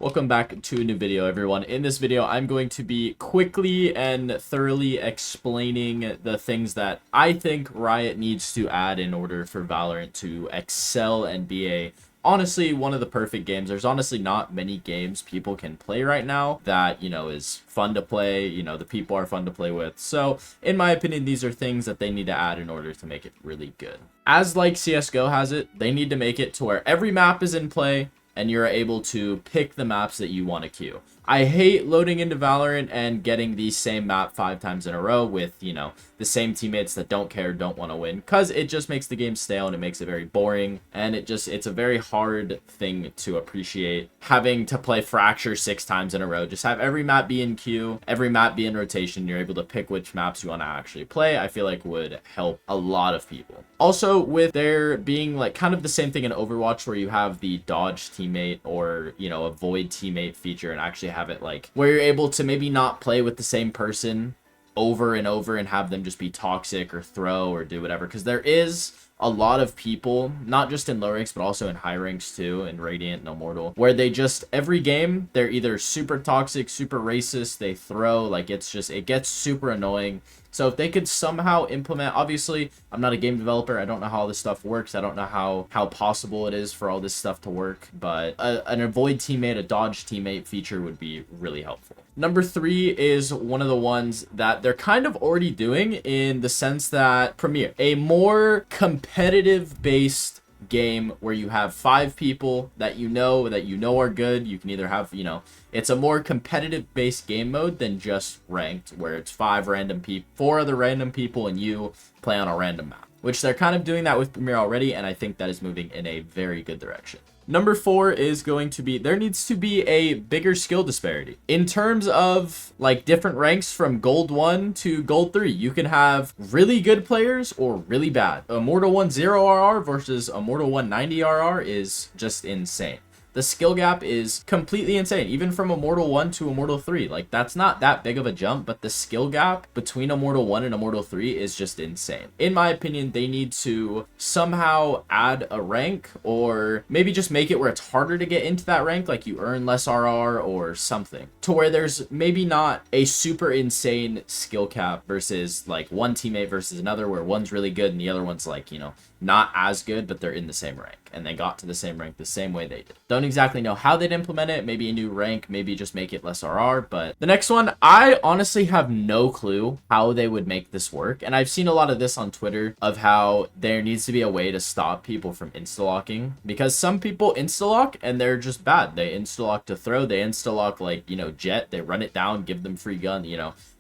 Welcome back to a new video, everyone. In this video, I'm going to be quickly and thoroughly explaining the things that I think Riot needs to add in order for Valorant to excel and be honestly one of the perfect games. There's honestly not many games people can play right now that, is fun to play, the people are fun to play with. So, in my opinion, these are things that they need to add in order to make it really good. As like CSGO has it, they need to make it to where every map is in play and you're able to pick the maps that you want to queue. I hate loading into Valorant and getting the same map 5 times in a row with, the same teammates that don't care, don't want to win, because it just makes the game stale and it makes it very boring, and it's a very hard thing to appreciate, having to play Fracture 6 times in a row. Just have every map be in queue, every map be in rotation, you're able to pick which maps you want to actually play. I feel like would help a lot of people. Also, with there being like kind of the same thing in Overwatch where you have the dodge teammate or, avoid teammate feature, and actually have it like where you're able to maybe not play with the same person over and over and have them just be toxic or throw or do whatever, because there is a lot of people, not just in low ranks but also in high ranks too, in Radiant and Immortal, where they just every game they're either super toxic, super racist, they throw, like it gets super annoying. So if they could somehow implement, obviously I'm not a game developer, I don't know how all this stuff works, I don't know how possible it is for all this stuff to work, but an avoid teammate, a dodge teammate feature would be really helpful. Number 3 is one of the ones that they're kind of already doing, in the sense that Premier, a more competitive based game where you have 5 people that you know are good. You can either have, it's a more competitive based game mode than just ranked, where it's 4 other random people and you play on a random map, which they're kind of doing that with Premier already, and I think that is moving in a very good direction. Number 4 is going to be, there needs to be a bigger skill disparity in terms of like different ranks from gold 1 to gold 3. You can have really good players or really bad. Immortal 1 0 RR versus Immortal 1 90 RR is just insane. The skill gap is completely insane, even from Immortal 1 to Immortal 3. Like, that's not that big of a jump, but the skill gap between Immortal 1 and Immortal 3 is just insane. In my opinion, they need to somehow add a rank, or maybe just make it where it's harder to get into that rank, like you earn less RR or something, to where there's maybe not a super insane skill cap versus like one teammate versus another, where one's really good and the other one's like, not as good, but they're in the same rank and they got to the same rank the same way they did. Don't exactly know how they'd implement it, maybe a new rank, maybe just make it less RR. But the next one, I honestly have no clue how they would make this work, and I've seen a lot of this on Twitter of how there needs to be a way to stop people from insta-locking, because some people insta-lock and they're just bad. They insta-lock to throw, they insta-lock like, Jet, they run it down, give them free gun,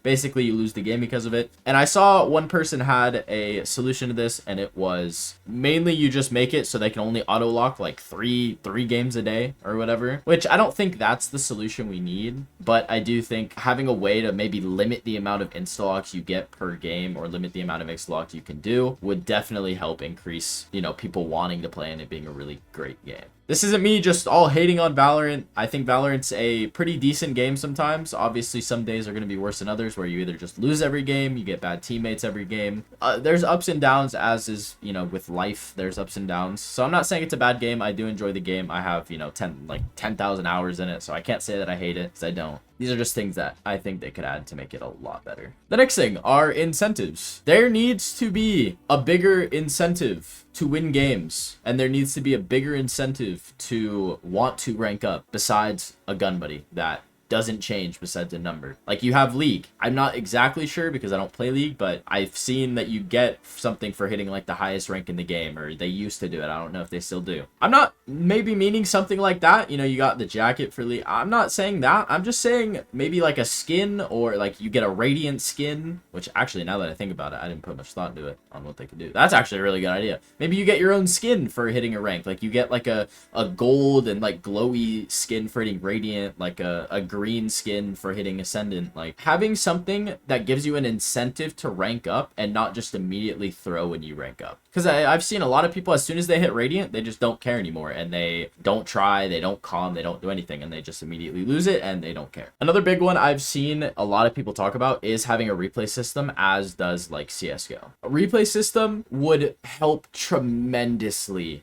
basically you lose the game because of it. And I saw one person had a solution to this, and it was mainly you just make it so they can only auto lock like three games a day or whatever, which I don't think that's the solution we need, but I do think having a way to maybe limit the amount of insta locks you get per game, or limit the amount of insta locks you can do, would definitely help increase people wanting to play and it being a really great game. This isn't me just all hating on Valorant. I think Valorant's a pretty decent game sometimes. Obviously, some days are going to be worse than others, where you either just lose every game, you get bad teammates every game. There's ups and downs, as is, with life, there's ups and downs. So I'm not saying it's a bad game. I do enjoy the game. I have, 10,000 hours in it, so I can't say that I hate it, because I don't. These are just things that I think they could add to make it a lot better. The next thing are incentives. There needs to be a bigger incentive to win games, and there needs to be a bigger incentive to want to rank up, besides a gun buddy that doesn't change besides a number. Like, you have League. I'm not exactly sure because I don't play League, but I've seen that you get something for hitting like the highest rank in the game, or they used to do it. I don't know if they still do. I'm not maybe meaning something like that. You got the jacket for League. I'm not saying that. I'm just saying maybe like a skin, or like you get a Radiant skin, which actually, now that I think about it, I didn't put much thought into it on what they could do. That's actually a really good idea. Maybe you get your own skin for hitting a rank. Like you get like a gold and like glowy skin for hitting Radiant, like a green green skin for hitting Ascendant. Like, having something that gives you an incentive to rank up and not just immediately throw when you rank up. Because I've seen a lot of people, as soon as they hit Radiant, they just don't care anymore, and they don't try, they don't calm, they don't do anything, and they just immediately lose it, and they don't care. Another big one I've seen a lot of people talk about is having a replay system, as does like CSGO. A replay system would help tremendously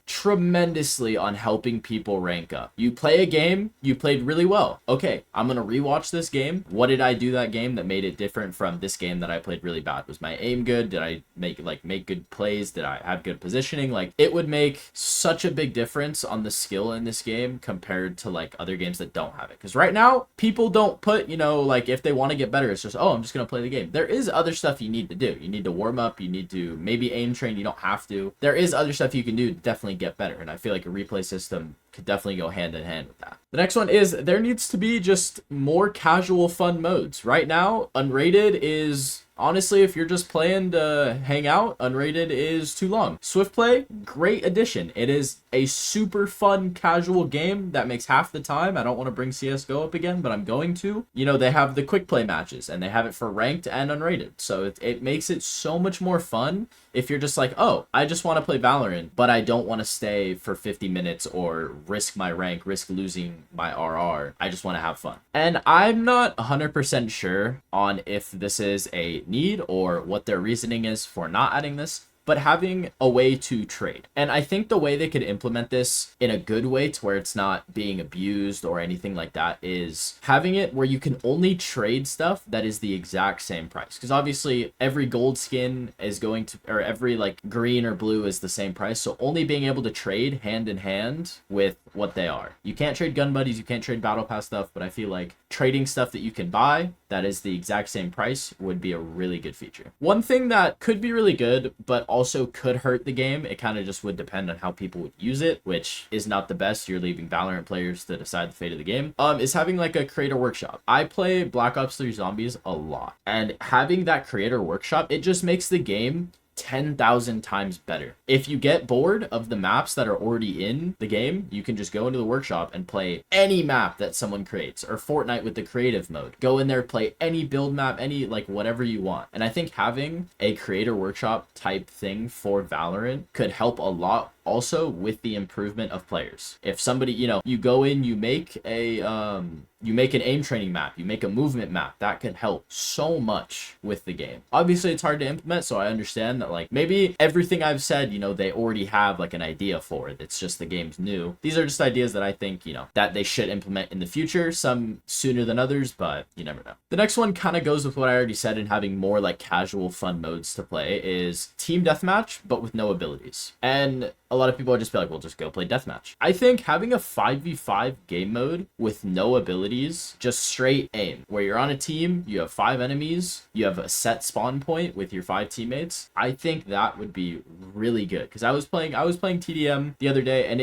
on helping people rank up. You play a game, you played really well. Okay, I'm gonna rewatch this game. What did I do that game that made it different from this game that I played really bad? Was my aim good? Did I make good plays? Did I have good positioning? Like, it would make such a big difference on the skill in this game compared to like other games that don't have it. Because right now, people don't put, you know, like, if they want to get better, it's just, oh, I'm just gonna play the game. There is other stuff you need to do. You need to warm up, you need to maybe aim train, you don't have to. There is other stuff you can do to definitely get better, and I feel like a replay system could definitely go hand in hand with that. The next one is there needs to be just more casual fun modes. Right now, unrated is, honestly, if you're just playing to hang out, unrated is too long. Swift play, great addition. It is a super fun casual game that makes half the time. I don't want to bring CSGO up again, but I'm going to. You know, they have the quick play matches, and they have it for ranked and unrated. So it makes it so much more fun if you're just like, oh, I just want to play Valorant, but I don't want to stay for 50 minutes or risk my rank, risk losing my RR. I just want to have fun. And I'm not 100% sure on if this is a need or what their reasoning is for not adding this, but having a way to trade. And I think the way they could implement this in a good way to where it's not being abused or anything like that is having it where you can only trade stuff that is the exact same price. Because obviously every gold skin is going to, or every like green or blue is the same price. So only being able to trade hand in hand with what they are. You can't trade gun buddies, you can't trade battle pass stuff, but I feel like trading stuff that you can buy that is the exact same price would be a really good feature. One thing that could be really good, but also could hurt the game, it kind of just would depend on how people would use it, which is not the best. You're leaving Valorant players to decide the fate of the game. Is having like a creator workshop. I play Black Ops 3 Zombies a lot, and having that creator workshop, it just makes the game 10,000 times better. If you get bored of the maps that are already in the game, you can just go into the workshop and play any map that someone creates, or Fortnite with the creative mode. Go in there, play any build map, any like whatever you want. And I think having a creator workshop type thing for Valorant could help a lot also with the improvement of players. If somebody, you know, you go in, you make an aim training map, you make a movement map, that can help so much with the game. Obviously it's hard to implement, so I understand that like maybe everything I've said, you know, they already have like an idea for it. It's just the game's new. These are just ideas that I think, you know, that they should implement in the future, some sooner than others, but you never know. The next one kind of goes with what I already said, and having more like casual fun modes to play is team deathmatch, but with no abilities. And a lot of people would just be like, well, just go play deathmatch. I think having a 5v5 game mode with no abilities, just straight aim, where you're on a team, you have 5 enemies, you have a set spawn point with your 5 teammates, I think that would be really good. Because I was playing TDM the other day, and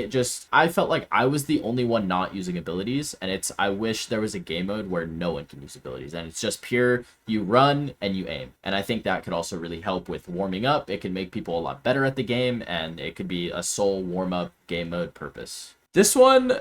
I felt like I was the only one not using abilities, and I wish there was a game mode where no one can use abilities, and it's just pure, you run and you aim. And I think that could also really help with warming up. It can make people a lot better at the game, and it could be a sole warm-up game mode purpose. This one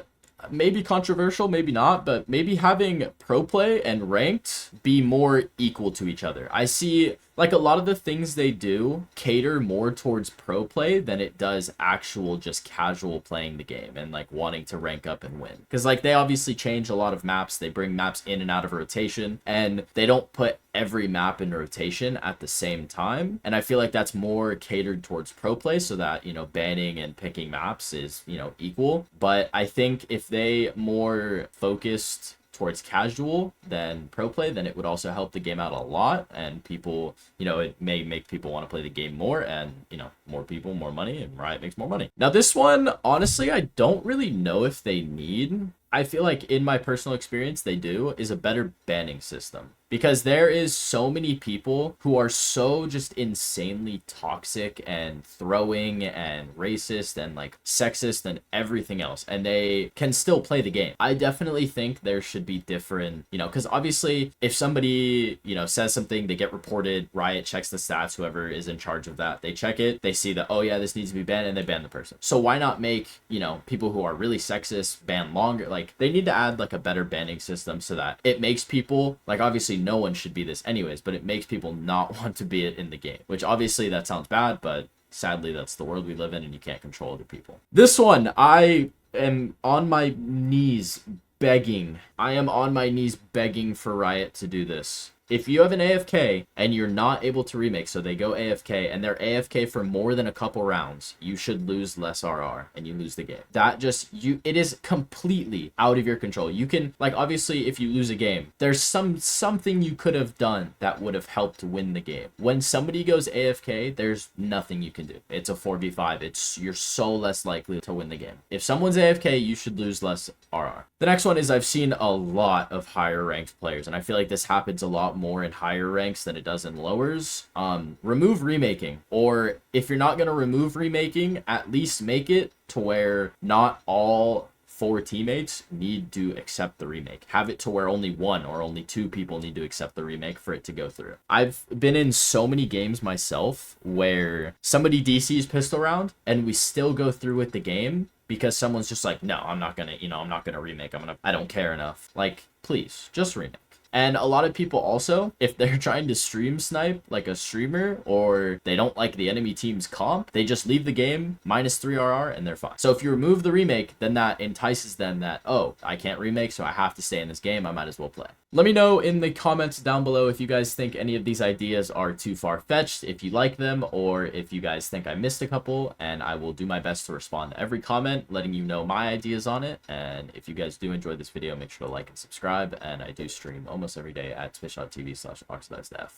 may be controversial, maybe not, but maybe having pro play and ranked be more equal to each other. I see like a lot of the things they do cater more towards pro play than it does actual just casual playing the game and like wanting to rank up and win. Because like they obviously change a lot of maps, they bring maps in and out of rotation, and they don't put every map in rotation at the same time. And I feel like that's more catered towards pro play so that, you know, banning and picking maps is, you know, equal. But I think if they more focused towards casual than pro play, then it would also help the game out a lot, and people, you know, it may make people want to play the game more, and, you know, more people, more money, and Riot makes more money. Now this one, honestly, I don't really know if they need. I feel like in my personal experience they do, is a better banning system. Because there is so many people who are so just insanely toxic and throwing and racist and like sexist and everything else, and they can still play the game. I definitely think there should be different, you know, because obviously if somebody, you know, says something, they get reported, Riot checks the stats, whoever is in charge of that, they check it, they see that, oh yeah, this needs to be banned, and they ban the person. So why not make, you know, people who are really sexist ban longer, like like, they need to add like a better banning system so that it makes people, like, obviously no one should be this anyways, but it makes people not want to be it in the game, which obviously that sounds bad, but sadly that's the world we live in and you can't control other people. This one, I am on my knees begging. I am on my knees begging for Riot to do this. If you have an AFK and you're not able to remake, so they go AFK and they're AFK for more than a couple rounds, you should lose less RR and you lose the game. That just, it is completely out of your control. You can, like, obviously if you lose a game, there's something you could have done that would have helped win the game. When somebody goes AFK, there's nothing you can do. It's a 4v5. You're so less likely to win the game. If someone's AFK, you should lose less RR. The next one is, I've seen a lot of higher ranked players, and I feel like this happens a lot more in higher ranks than it does in lowers. Remove remaking, or if you're not going to remove remaking, at least make it to where not all 4 teammates need to accept the remake. Have it to where only 1 or only 2 people need to accept the remake for it to go through. I've been in so many games myself where somebody DCs pistol round and we still go through with the game because someone's just like, no, I'm not gonna, I'm not gonna remake. I don't care enough. Like, please, just remake. And a lot of people also, if they're trying to stream snipe like a streamer, or they don't like the enemy team's comp, they just leave the game -3 RR and they're fine. So if you remove the remake, then that entices them that, oh, I can't remake, so I have to stay in this game. I might as well play. Let me know in the comments down below if you guys think any of these ideas are too far-fetched, if you like them, or if you guys think I missed a couple, and I will do my best to respond to every comment, letting you know my ideas on it. And if you guys do enjoy this video, make sure to like and subscribe, and I do stream almost every day at twitch.tv/oxidizedf.